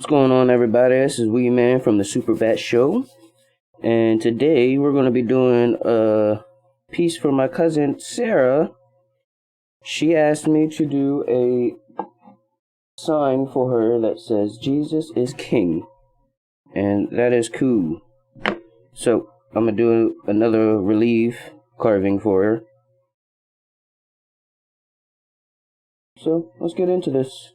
What's going on, everybody? This is Wee Man from the Super Bat Show, and today we're going to be doing a piece for my cousin Sarah. She asked me to do a sign for her that says Jesus is King, and that is cool. So I'm going to do another relief carving for her. So let's get into this.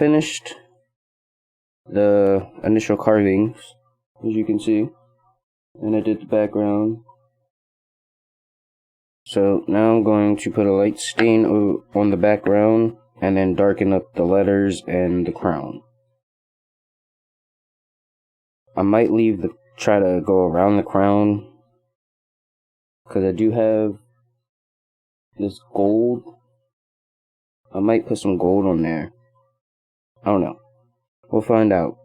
finished the initial carvings, as you can see, and I did the background. So now I'm going to put a light stain on the background and then darken up the letters and the crown. I might try to go around the crown, because I do have this gold. I might put some gold on there. I don't know. We'll find out.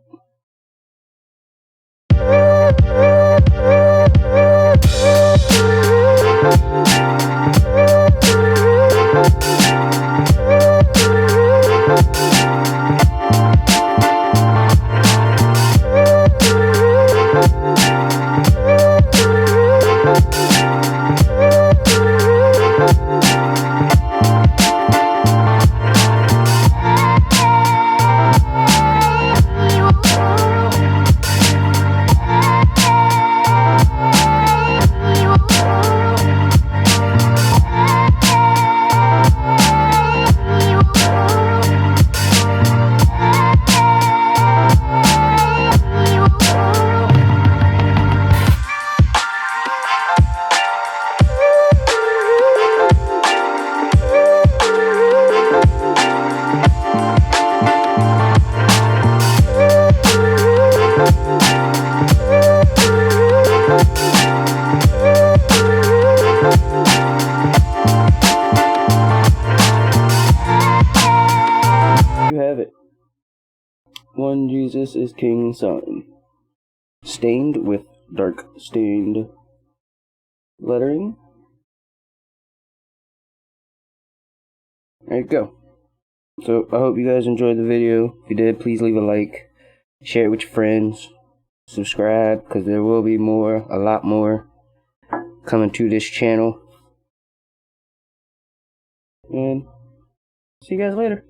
You have it. One Jesus is King sign. Stained with dark stained lettering. There you go. So I hope you guys enjoyed the video. If you did, please leave a like, share it with your friends, subscribe, because there will be more, a lot more, coming to this channel. And see you guys later.